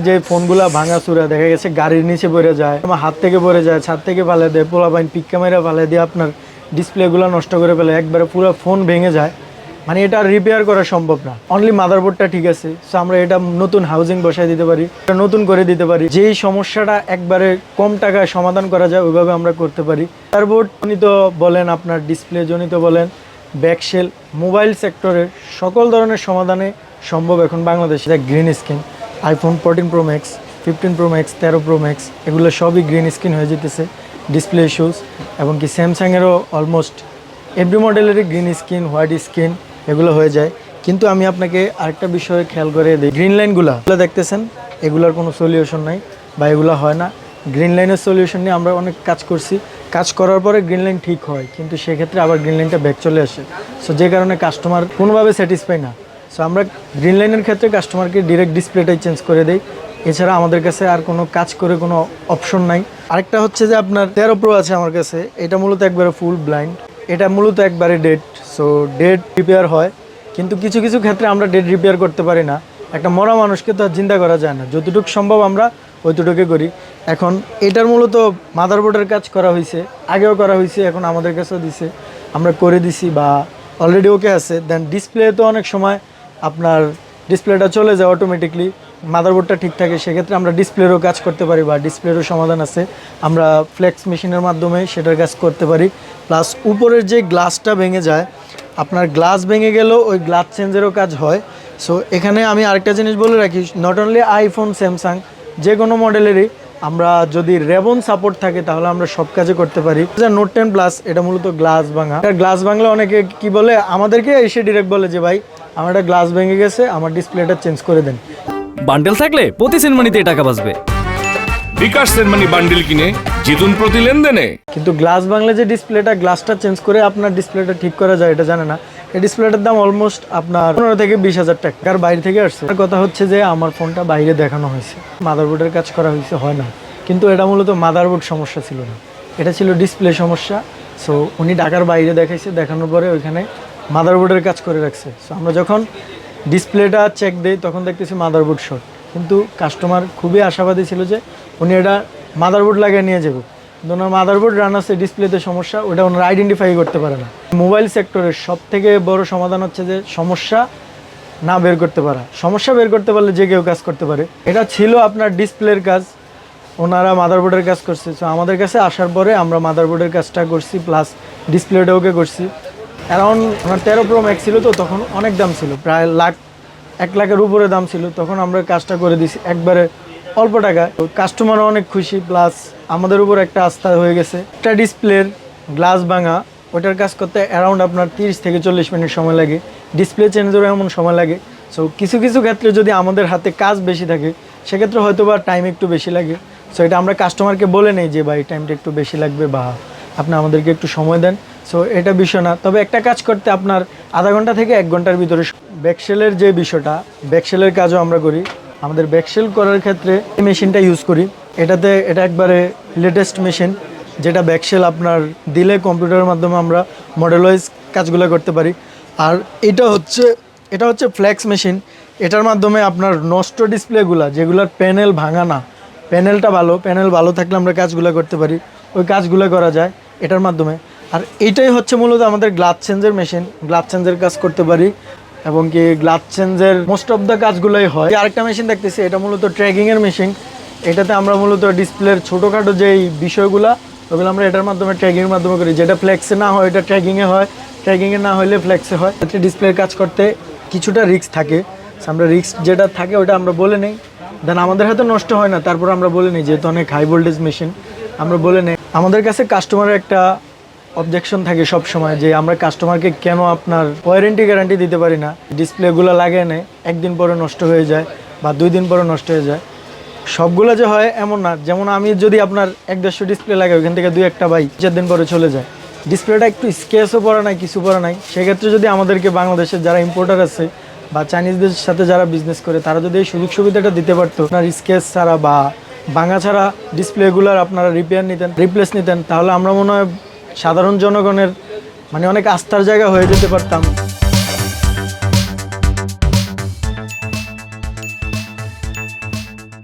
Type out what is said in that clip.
যে ফোনগুলা ভাঙাচুরা দেখা গেছে গাড়ির নিচে পড়ে যায়, আমার হাত থেকে পড়ে যায়, ছাদ থেকে ফালে দেয়, পোলাপাইন পিক ক্যামেরা ফালে দিয়ে আপনার ডিসপ্লেগুলো নষ্ট করে ফেলে, একবারে পুরো ফোন ভেঙে যায়। মানে এটা রিপেয়ার করা সম্ভব না। অনলি মাদারবোর্ডটা ঠিক আছে, সো আমরা এটা নতুন হাউজিং বসাই দিতে পারি, নতুন করে দিতে পারি। যেই সমস্যাটা একবারে কম টাকায় সমাধান করা যায় ওইভাবে আমরা করতে পারি। মাদারবোর্ড জনিত বলেন, আপনার ডিসপ্লে জনিত বলেন, ব্যাকশেল, মোবাইল সেক্টরের সকল ধরনের সমাধানে সম্ভব এখন বাংলাদেশে। Green screen, iPhone 14 pro max, 15 pro max, 13 pro max, এগুলো সবই গ্রিন স্ক্রিন হয়ে যেতেছে, ডিসপ্লে ইস্যুস। এবং কি স্যামসাংয়েরও অলমোস্ট এভরি মডেলেরই গ্রিন স্ক্রিন, হোয়াইট স্ক্রিন এগুলো হয়ে যায়। কিন্তু আমি আপনাকে আরেকটা বিষয়ে খেয়াল করে দিই, গ্রিন লাইনগুলো দেখতেছেন, এগুলোর কোনো সলিউশন নাই বা এগুলো হয় না। গ্রিন লাইনের সলিউশন নিয়ে আমরা অনেক কাজ করছি, কাজ করার পরে গ্রিন লাইন ঠিক হয়, কিন্তু সেক্ষেত্রে আবার গ্রিন লাইনটা ব্যাক চলে আসে। সো যে কারণে কাস্টমার কোনোভাবে স্যাটিসফাই না। সো আমরা গ্রিন লাইনের ক্ষেত্রে কাস্টমারকে ডিরেক্ট ডিসপ্লেটাই চেঞ্জ করে দেই, এছাড়া আমাদের কাছে আর কোনো কাজ করে কোনো অপশন নাই। আরেকটা হচ্ছে যে আপনার 13 প্রো আছে আমার কাছে, এটা মূলত একবারে ফুল ব্লাইন্ড, এটা মূলত একবারে ডেড। সো ডেড রিপেয়ার হয়, কিন্তু কিছু কিছু ক্ষেত্রে আমরা ডেড রিপেয়ার করতে পারি না। একটা মরা মানুষকে তো আর চিন্তা করা যায় না, যতটুকু সম্ভব আমরা ওইটুকুই করি। এখন এটার মূলত মাদারবোর্ডের কাজ করা হয়েছে, আগেও করা হয়েছে, এখন আমাদের কাছেও দিছে, আমরা করে দিছি বা অলরেডি ওকে আছে। দেন ডিসপ্লে তো অনেক সময় আপনার ডিসপ্লেটা চলে যায় অটোমেটিকলি, মাদারবোর্ডটা ঠিক থাকে, সেক্ষেত্রে আমরা ডিসপ্লেরও কাজ করতে পারি বা ডিসপ্লেরও সমাধান আছে, আমরা ফ্লেক্স মেশিনের মাধ্যমে সেটার কাজ করতে পারি। প্লাস উপরের যে গ্লাসটা ভেঙে যায়, আপনার গ্লাস ভেঙে গেলেও ওই গ্লাস চেঞ্জেরও কাজ হয়। সো এখানে আমি আরেকটা জিনিস বলে রাখি, নট অনলি আইফোন, স্যামসাং, যে কোনো মডেলেরই আমরা যদি রেবন সাপোর্ট থাকে তাহলে আমরা সব কাজে করতে পারি। নোট 10 প্লাস এটা মূলত গ্লাস ভাঙা, গ্লাস ভাঙলে অনেকে কি বলে, আমাদেরকে এসে ডিরেক্ট বলে যে ভাই আমার একটা গ্লাস ভেঙে গেছে, আমার ডিসপ্লেটা চেঞ্জ করে দেন। বান্ডেল থাকলে প্রতি সেনমানিতে টাকা বাঁচবে। বিকাশ সেনমানি বান্ডেল কিনে জিতুন প্রতি লেনদেনে। কিন্তু গ্লাস ভাঙলে যে ডিসপ্লেটা, গ্লাসটা চেঞ্জ করে আপনার ডিসপ্লেটা ঠিক করা যায় এটা জানে না। এই ডিসপ্লেটার দাম অলমোস্ট আপনার 15 থেকে 20,000 টাকার বাইরে থেকে আসছে। কথা হচ্ছে যে আমার ফোনটা বাইরে দেখানো হয়েছে, মাদারবোর্ডের কাজ করা হয়েছে, হয় না। কিন্তু এটা মূলত মাদারবোর্ড সমস্যা ছিল না, এটা ছিল ডিসপ্লে সমস্যা। সো উনি ঢাকার বাইরে দেখাইছে, দেখানোর পরে ওইখানে মাদারবোর্ডের কাজ করে রাখছে। সো আমরা যখন ডিসপ্লেটা চেক দিই তখন দেখতেছি মাদারবোর্ড শর্ট, কিন্তু কাস্টমার খুবই আশাবাদী ছিল যে উনি এটা মাদারবোর্ড লাগিয়ে নিয়ে যাবে, কিন্তু ওনার মাদারবোর্ড রান আছে, ডিসপ্লেতে সমস্যা, ওটা ওনারা আইডেন্টিফাই করতে পারে না। মোবাইল সেক্টরের সব থেকে বড় সমাধান হচ্ছে যে সমস্যা না বের করতে পারা। সমস্যা বের করতে পারলে যে কেউ কাজ করতে পারে। এটা ছিল আপনার ডিসপ্লের কাজ, ওনারা মাদারবোর্ডের কাজ করছে। সো আমাদের কাছে আসার পরে আমরা মাদারবোর্ডের কাজটা করছি, প্লাস ডিসপ্লেটাওকে করছি। অ্যারাউন্ড আমার 13 প্রো ম্যাক্স ছিল, তো তখন অনেক দাম ছিল, প্রায় 1 লাখের উপরে দাম ছিল। তখন আমরা কাজটা করে দিছি একবারে অল্প টাকা, কাস্টমারও অনেক খুশি, প্লাস আমাদের উপর একটা আস্থা হয়ে গেছে। একটা ডিসপ্লের গ্লাস ভাঙা, ওটার কাজ করতে অ্যারাউন্ড আপনার 30 থেকে 40 মিনিট সময় লাগে, ডিসপ্লে চেঞ্জেরও এমন সময় লাগে। সো কিছু কিছু ক্ষেত্রে যদি আমাদের হাতে কাজ বেশি থাকে সেক্ষেত্রে হয়তো বা টাইম একটু বেশি লাগে। সো এটা আমরা কাস্টমারকে বলে নেই যে ভাই টাইমটা একটু বেশি লাগবে বা আপনি আমাদেরকে একটু সময় দেন। সো এটা বিষয় না, তবে একটা কাজ করতে আপনার আধা ঘন্টা থেকে 1 ঘন্টার ভিতরে। ব্যাকশেলের যে বিষয়টা, ব্যাকশেলের কাজও আমরা করি। আমাদের ব্যাকশেল করার ক্ষেত্রে এই মেশিনটা ইউজ করি, এটা একবারে লেটেস্ট মেশিন, যেটা ব্যাকশেল আপনার দিলে কম্পিউটারের মাধ্যমে আমরা মডেল ওয়াইজ কাজগুলো করতে পারি। আর এটা হচ্ছে ফ্লেক্স মেশিন, এটার মাধ্যমে আপনার নষ্ট ডিসপ্লেগুলো, যেগুলোর প্যানেল ভাঙা না, প্যানেল ভালো থাকলে আমরা কাজগুলো করতে পারি, ওই কাজগুলো করা যায় এটার মাধ্যমে। আর এইটাই হচ্ছে মূলত আমাদের গ্লাস চেঞ্জের মেশিন, গ্লাস চেঞ্জের কাজ করতে পারি এবং কি গ্লাস চেঞ্জের মোস্ট অফ দ্য কাজগুলোই হয়। আরেকটা মেশিন দেখতেছি, এটা মূলত ট্র্যাকিংয়ের মেশিন, এটাতে আমরা মূলত ডিসপ্লের ছোটোখাটো যেই বিষয়গুলো ওগুলো আমরা এটার মাধ্যমে ট্র্যাকিংয়ের মাধ্যমে করি। যেটা ফ্লেক্সে না হয় এটা ট্র্যাকিংয়ে হয়, ট্র্যাকিংয়ে না হলে ফ্লেক্সে হয়। ডিসপ্লের কাজ করতে কিছুটা রিস্ক থাকে, আমরা রিস্ক যেটা থাকে ওটা আমরা বলে নেই, দেন আমাদের হাতে নষ্ট হয় না, তারপর আমরা বলে নিই, যেহেতু অনেক হাই ভোল্টেজ মেশিন আমরা বলে নেই। আমাদের কাছে কাস্টমারের একটা অবজেকশন থাকে সব সময় যে আমরা কাস্টমারকে কেন আপনার ওয়ারেন্টি গ্যারান্টি দিতে পারি না। ডিসপ্লেগুলো লাগিয়ে নেয়, 1 দিন পরে নষ্ট হয়ে যায় বা 2 দিন পরে নষ্ট হয়ে যায়। সবগুলো যে হয় এমন না, যেমন আমি যদি আপনার 1-150 ডিসপ্লে লাগাই, ওইখান থেকে 2-1টা বাই 4 দিন পরে চলে যায়, ডিসপ্লেটা একটু স্কেচও পড়া নাই, কিছু পড়া নাই। সেক্ষেত্রে যদি আমাদেরকে বাংলাদেশের যারা ইম্পোর্টার আছে বা চাইনিজদের সাথে যারা বিজনেস করে তারা যদি এই সুযোগ সুবিধাটা দিতে পারতো, আপনার স্কেচ ছাড়া বা ভাঙা ছাড়া ডিসপ্লেগুলোর আপনারা রিপ্লেস নিতেন, তাহলে আমরা মনে হয় সাধারণ জনগণের মানে অনেক আস্থার জায়গা হয়ে যেতে পারতাম।